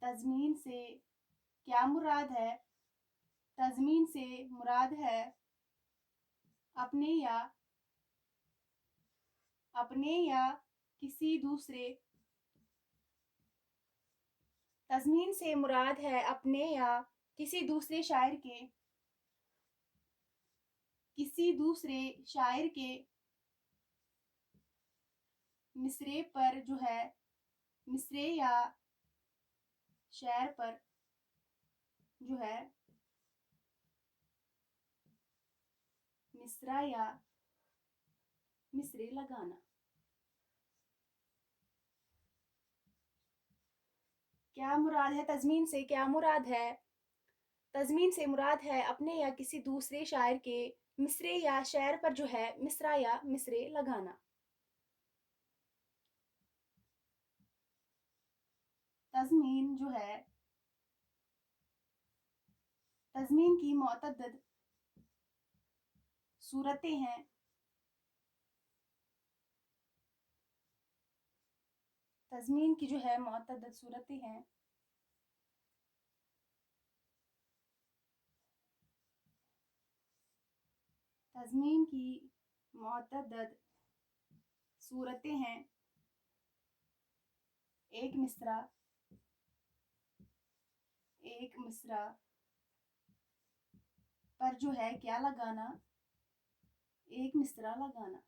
تضمین سے کیا مراد ہے؟ تضمین سے مراد ہے اپنے یا کسی دوسرے تضمین سے مراد ہے اپنے یا کسی دوسرے شاعر کے مصرعے پر جو ہے مصرعے یا شعر پر جو ہے مصرع یا مصرعے لگانا۔ کیا مراد ہے تضمین سے؟ کیا مراد ہے؟ تضمین سے مراد ہے اپنے یا کسی دوسرے شاعر کے مصرعے یا شعر پر جو ہے مصرع یا مصرعے لگانا۔ تضمین جو ہے تضمین کی متعدد صورتیں ہیں۔ تضمین کی جو ہے متعدد صورتیں ہیں۔ تضمین کی متعدد صورتیں ہیں۔ ایک مصرع پر جو ہے کیا لگانا؟ ایک مصرع لگانا۔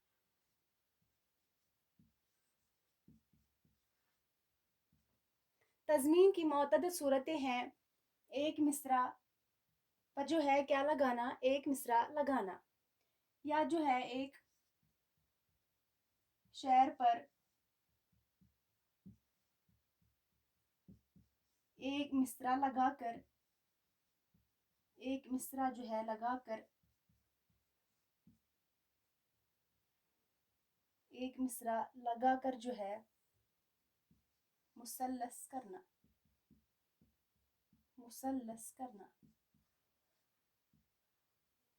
تضمین کی متعدد صورتیں ہیں۔ ایک مصرع پر جو ہے کیا لگانا؟ ایک مصرع لگانا، یا جو ہے ایک شعر پر ایک مصرع لگا کر ایک مصرع جو ہے لگا کر ایک مصرع لگا کر جو ہے مثلث کرنا۔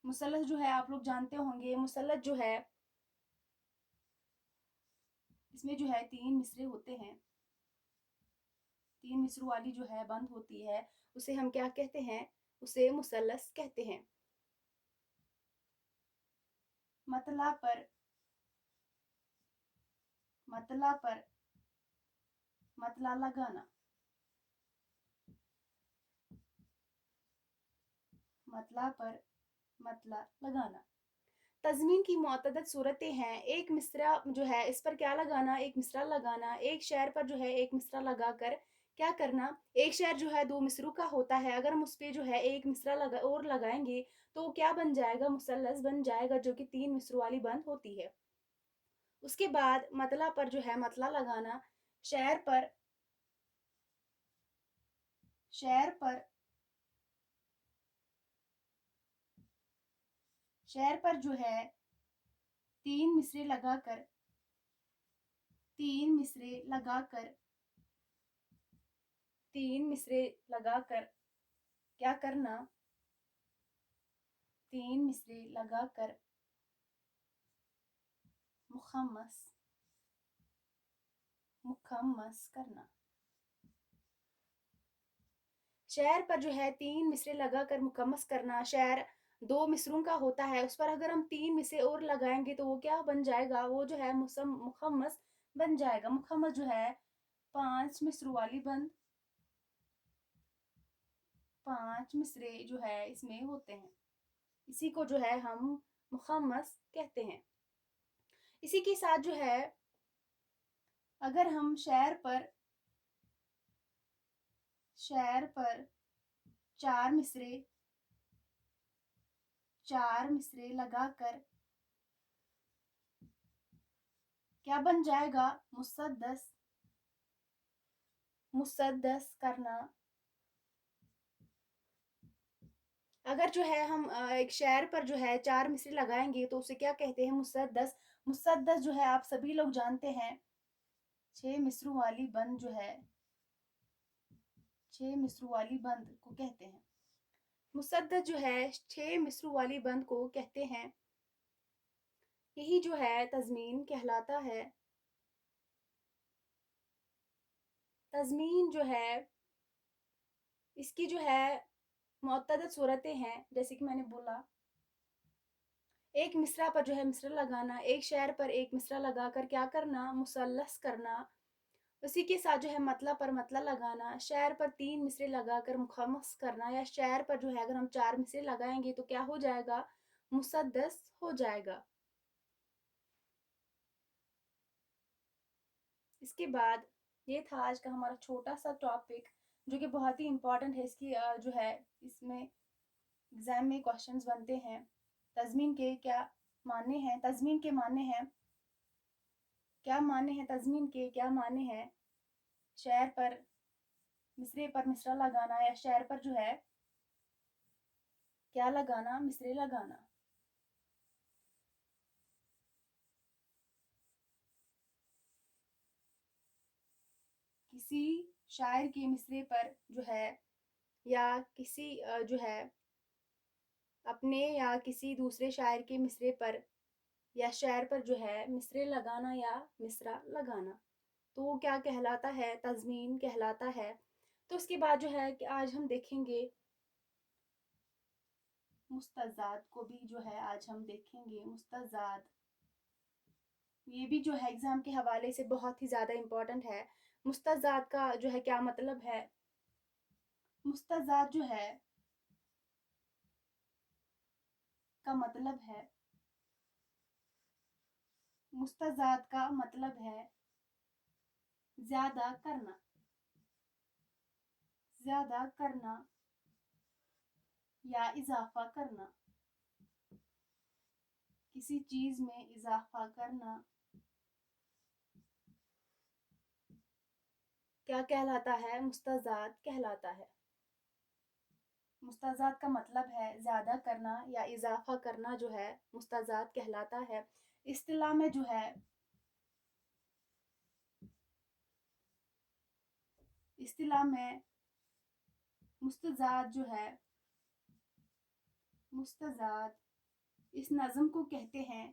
مثلث جو ہے آپ لوگ جانتے ہوں گے، مثلث جو ہے اس میں جو ہے 3 مصرے ہوتے ہیں، 3 مصروں والی جو ہے بند ہوتی ہے، اسے ہم کیا کہتے ہیں؟ اسے مثلث کہتے ہیں۔ مطلع پر مطلع لگانا۔ مطلع پر مطلع لگانا۔ تضمین کی متعدد صورتیں ہیں۔ ایک مصرع جو ہے اس پر کیا لگانا؟ ایک مصرع لگانا۔ ایک شعر پر جو ہے ایک مصرع لگا کر کیا کرنا؟ ایک شعر جو ہے 2 مصروں کا ہوتا ہے، اگر ہم اس پہ جو ہے ایک مصرع اور لگائیں گے تو کیا بن جائے گا؟ مثلث بن جائے گا، جو کہ 3 مصروں والی بند ہوتی ہے۔ اس کے بعد مطلع پر جو ہے مطلع لگانا۔ شعر پر جو ہے 3 مصرے لگا کر کیا کرنا؟ 3 مصرے لگا کر مخمس کرنا۔ شعر پر جو ہے 3 مصرے لگا کر مخمس کرنا۔ شعر 2 مصروں کا ہوتا ہے، اس پر اگر ہم 3 مصرے اور لگائیں گے تو وہ کیا بن جائے گا؟ وہ جو ہے مخمس بن جائے گا۔ مخمس جو ہے 5 مصروں والی بند، 5 مصرے جو ہے اس میں ہوتے ہیں، اسی کو جو ہے ہم مخمس کہتے ہیں۔ اسی کے ساتھ جو ہے اگر ہم شعر پر 4 مصرے لگا کر کیا بن جائے گا؟ مسدس کرنا۔ اگر جو ہے ہم ایک شعر پر جو ہے 4 مصرے لگائیں گے تو اسے کیا کہتے ہیں؟ مسدس۔ مسدس جو ہے آپ سبھی لوگ جانتے ہیں 6 مصروں والی بند جو ہے 6 مصروں والی بند کو کہتے ہیں۔ مسدس جو ہے 6 مصروں والی بند کو کہتے ہیں۔ یہی جو ہے تضمین کہلاتا ہے۔ تضمین جو ہے اس کی جو ہے متعدد صورتیں ہیں، جیسے کہ میں نے بولا ایک مصرع پر جو ہے مصرع لگانا، ایک شعر پر ایک مصرع لگا کر کیا کرنا، مثلث کرنا، اسی کے ساتھ جو ہے مطلع پر مطلع لگانا، شعر پر 3 مصرے لگا کر مخمس کرنا، یا شعر پر جو ہے اگر ہم 4 مصرے لگائیں گے تو کیا ہو جائے گا، مسدس ہو جائے گا۔ اس کے بعد یہ تھا آج کا ہمارا چھوٹا سا ٹاپک جو کہ بہت ہی امپورٹنٹ ہے، اس کی جو ہے اس میں ایگزام میں کوشچنز بنتے ہیں۔ تضمین کے کیا معنی ہیں، تضمین کے معنی ہیں، کیا معنی ہیں تضمین کے، کیا معنی ہیں شعر پر مصرے پر مصرع لگانا، یا شعر پر جو ہے کیا لگانا، مصرے لگانا۔ کسی شاعر کے مصرے پر جو ہے یا کسی جو ہے اپنے یا کسی دوسرے شاعر کے مصرے پر یا شعر پر جو ہے مصرے لگانا یا مصرع لگانا، تو وہ کیا کہلاتا ہے، تضمین کہلاتا ہے۔ تو اس کے بعد جو ہے کہ آج ہم دیکھیں گے مستزاد کو بھی، جو ہے آج ہم دیکھیں گے مستزاد، یہ بھی جو ہے ایگزام کے حوالے سے بہت ہی زیادہ امپورٹنٹ ہے۔ مستزاد کا جو ہے کیا مطلب ہے، مستزاد جو ہے کا مطلب ہے، مستزاد کا مطلب ہے زیادہ کرنا، زیادہ کرنا یا اضافہ کرنا، کسی چیز میں اضافہ کرنا، کیا کہلاتا ہے، مستزاد کہلاتا ہے۔ مستزاد کا مطلب ہے زیادہ کرنا یا اضافہ کرنا، جو ہے مستزاد کہلاتا ہے۔ اصطلاح میں جو ہے اصطلاح میں مستزاد جو ہے، مستزاد اس نظم کو کہتے ہیں،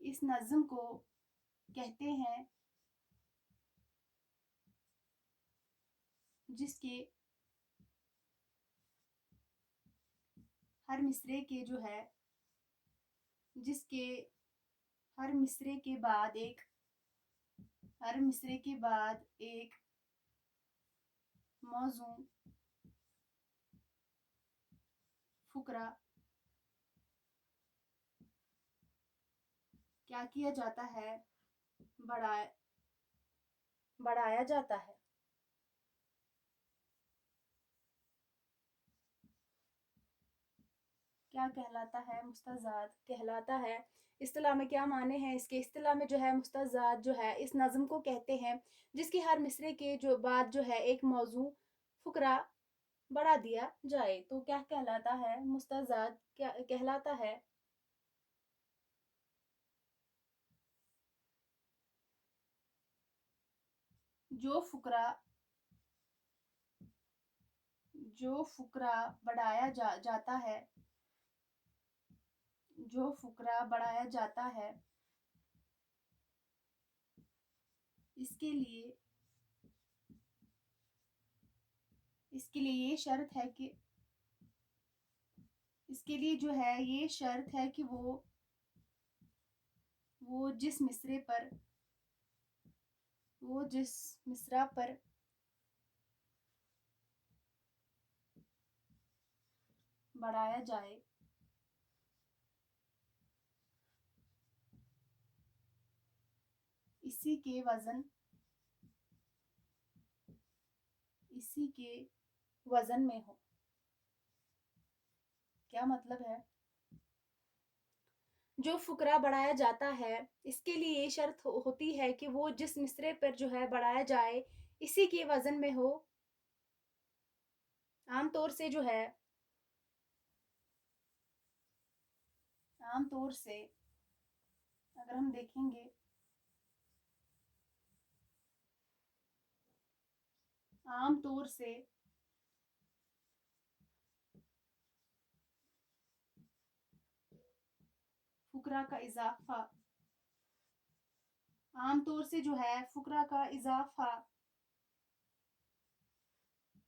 اس نظم کو کہتے ہیں جس کے ہر مصرے کے جو ہے، جس کے ہر مصرے کے بعد ایک، ہر مصرے کے بعد ایک موضوع، فقرہ کیا کیا جاتا ہے، بڑھایا جاتا ہے۔ کیا کہلاتا ہے، مستزاد کہلاتا ہے۔ اصطلاح میں کیا معنی ہیں اس کے، اصطلاح میں جو ہے مستزاد جو ہے اس نظم کو کہتے ہیں جس کی ہر مصرے کے جو بعد جو ہے ایک موضوع، فقرہ بڑھا دیا جائے، تو کیا کہلاتا ہے، مستزاد کیا کہلاتا ہے۔ جو فقرہ بڑھایا جاتا ہے، جو فقرہ بڑھایا جاتا ہے، اس کے لیے یہ شرط ہے کہ، اس کے لیے جو ہے یہ شرط ہے کہ وہ جس مصرع پر بڑھایا جائے اسی کے وزن میں ہو۔ کیا مطلب ہے، جو فقرہ بڑھایا جاتا ہے اس کے لیے یہ شرط ہوتی ہے کہ وہ جس مصرے پر جو ہے بڑھایا جائے اسی کے وزن میں ہو۔ عام طور سے جو ہے، عام طور سے اگر ہم دیکھیں گے، عام طور سے فقرہ کا اضافہ، عام طور سے جو ہے فقرہ کا اضافہ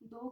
2